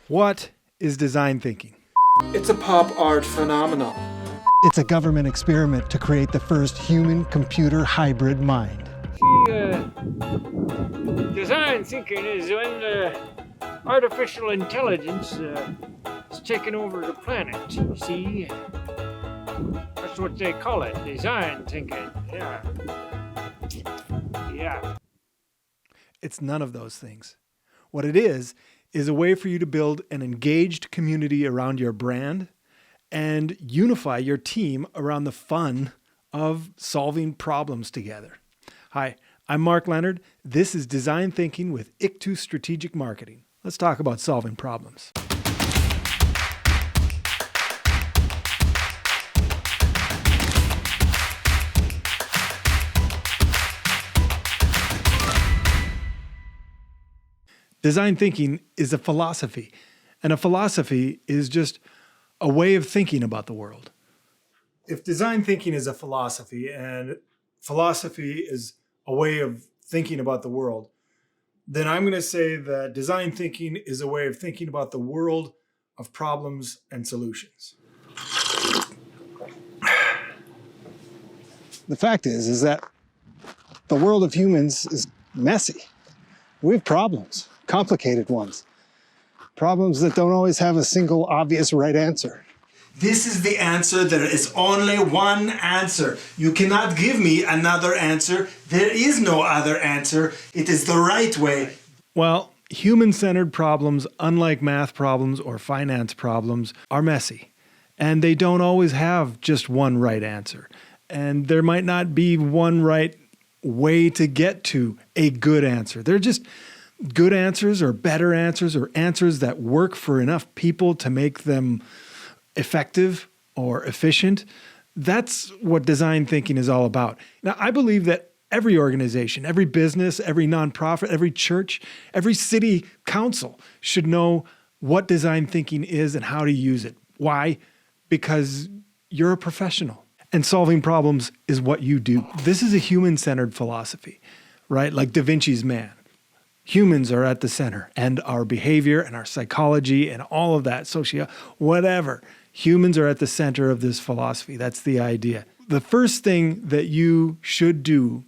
What is design thinking? It's a pop art phenomenon. It's a government experiment to create the first human-computer hybrid mind. Design thinking is when artificial intelligence is taking over the planet. You see, that's what they call it, design thinking. Yeah. It's none of those things. What it is a way for you to build an engaged community around your brand and unify your team around the fun of solving problems together. Hi, I'm Mark Leonard. This is Design Thinking with Ictus Strategic Marketing. Let's talk about solving problems. Design thinking is a philosophy, and a philosophy is just a way of thinking about the world. If design thinking is a philosophy and philosophy is a way of thinking about the world, then I'm going to say that design thinking is a way of thinking about the world of problems and solutions. The fact is that the world of humans is messy. We have problems, complicated ones. Problems that don't always have a single obvious right answer. This is the answer. There is only one answer. You cannot give me another answer. There is no other answer. It is the right way. Well, human-centered problems, unlike math problems or finance problems, are messy. And they don't always have just one right answer. And there might not be one right way to get to a good answer. They're just good answers or better answers or answers that work for enough people to make them effective or efficient. That's what design thinking is all about. Now, I believe that every organization, every business, every nonprofit, every church, every city council should know what design thinking is and how to use it. Why? Because you're a professional and solving problems is what you do. This is a human-centered philosophy, right? Like Da Vinci's Man. Humans are at the center, and our behavior and our psychology and all of that, whatever. Humans are at the center of this philosophy. That's the idea. The first thing that you should do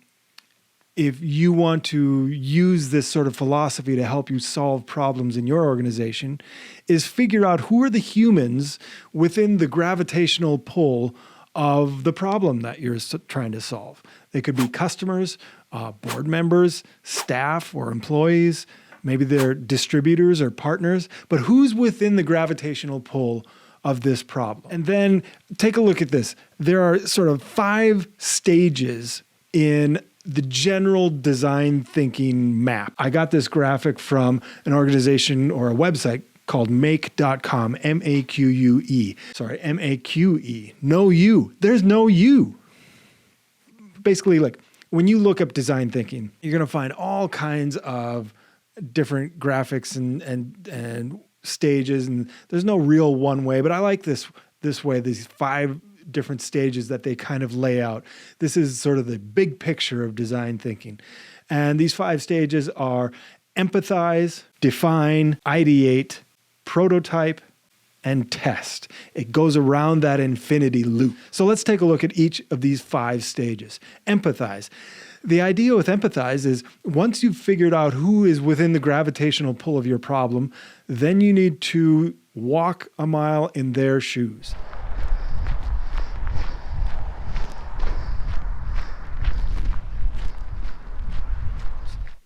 if you want to use this sort of philosophy to help you solve problems in your organization is figure out who are the humans within the gravitational pull of the problem that you're trying to solve. They could be customers, board members, staff or employees, maybe they're distributors or partners, but who's within the gravitational pull of this problem? And then take a look at this. There are sort of 5 stages in the general design thinking map. I got this graphic from an organization or a website called make.com, M-A-Q-U-E. Sorry, M-A-Q-E. No you. There's no you. Basically, like, when you look up design thinking, you're going to find all kinds of different graphics and stages, and there's no real one way, but I like this way, these 5 different stages that they kind of lay out. This is sort of the big picture of design thinking. And these 5 stages are empathize, define, ideate, prototype, and test. It goes around that infinity loop. So let's take a look at each of these 5 stages. Empathize. The idea with empathize is once you've figured out who is within the gravitational pull of your problem, then you need to walk a mile in their shoes.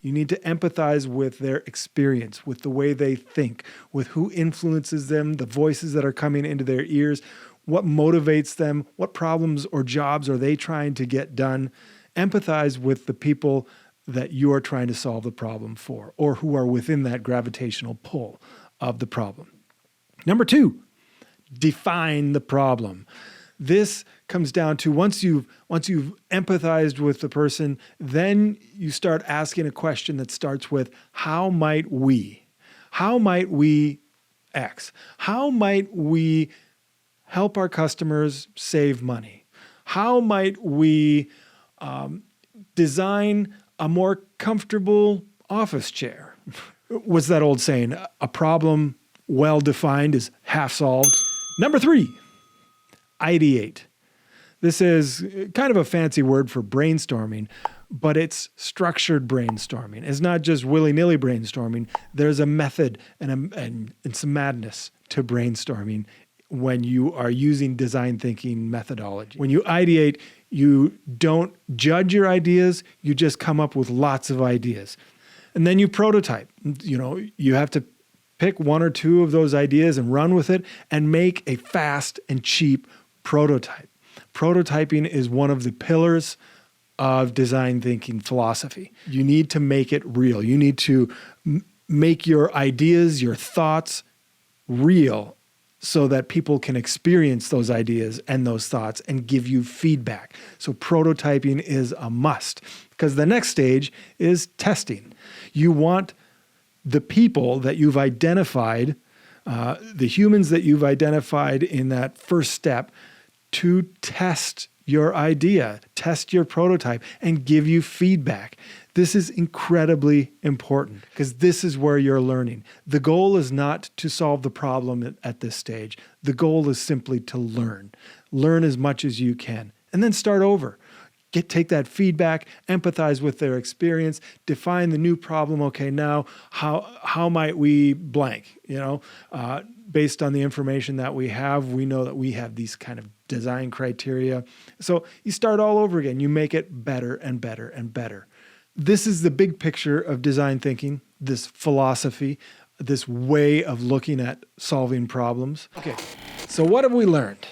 You need to empathize with their experience, with the way they think, with who influences them, the voices that are coming into their ears, what motivates them, what problems or jobs are they trying to get done. Empathize with the people that you are trying to solve the problem for, or who are within that gravitational pull of the problem. Number 2, define the problem. This comes down to once you've empathized with the person, then you start asking a question that starts with, how might we? How might we X? How might we help our customers save money? How might we design a more comfortable office chair? What's that old saying? A problem well defined is half solved. Number 3, ideate. This is kind of a fancy word for brainstorming, but it's structured brainstorming. It's not just willy-nilly brainstorming. There's a method and some madness to brainstorming when you are using design thinking methodology. When you ideate, you don't judge your ideas, you just come up with lots of ideas. And then you prototype. You have to pick 1 or 2 of those ideas and run with it and make a fast and cheap prototype. Prototyping is one of the pillars of design thinking philosophy. You need to make it real. You need to make your ideas, your thoughts real so that people can experience those ideas and those thoughts and give you feedback. So prototyping is a must, because the next stage is testing. You want the people that you've identified, the humans that you've identified in that first step, to test your idea, test your prototype, and give you feedback. This is incredibly important because this is where you're learning. The goal is not to solve the problem at this stage. The goal is simply to learn. Learn as much as you can, and then start over. Take that feedback, empathize with their experience, define the new problem. Okay, now how might we blank? Based on the information that we have, we know that we have these kind of design criteria. So you start all over again. You make it better and better and better. This is the big picture of design thinking, this philosophy, this way of looking at solving problems. Okay, so what have we learned?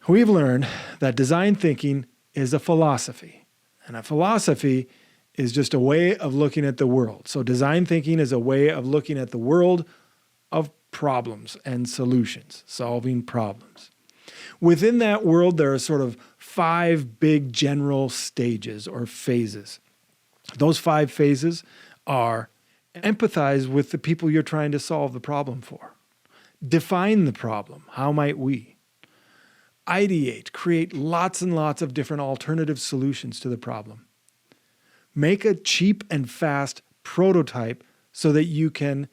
We've learned that design thinking is a philosophy, and a philosophy is just a way of looking at the world. So design thinking is a way of looking at the world of problems and solutions, solving problems. Within that world, there are sort of 5 big general stages or phases. Those 5 phases are: empathize with the people you're trying to solve the problem for. Define the problem. How might we? Ideate, create lots and lots of different alternative solutions to the problem. Make a cheap and fast prototype so that you can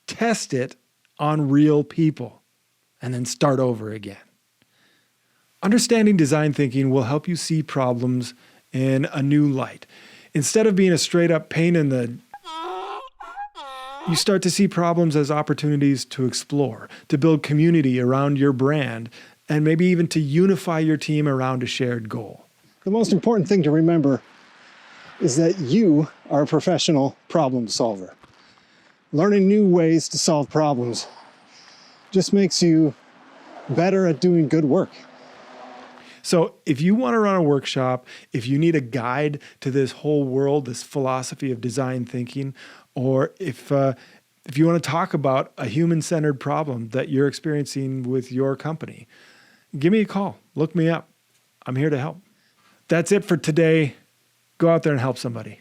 test it on real people and then start over again. Understanding design thinking will help you see problems in a new light. Instead of being a straight up pain in the... You start to see problems as opportunities to explore, to build community around your brand, and maybe even to unify your team around a shared goal. The most important thing to remember is that you are a professional problem solver. Learning new ways to solve problems just makes you better at doing good work. So if you want to run a workshop, if you need a guide to this whole world, this philosophy of design thinking, or if you want to talk about a human-centered problem that you're experiencing with your company, give me a call. Look me up. I'm here to help. That's it for today. Go out there and help somebody.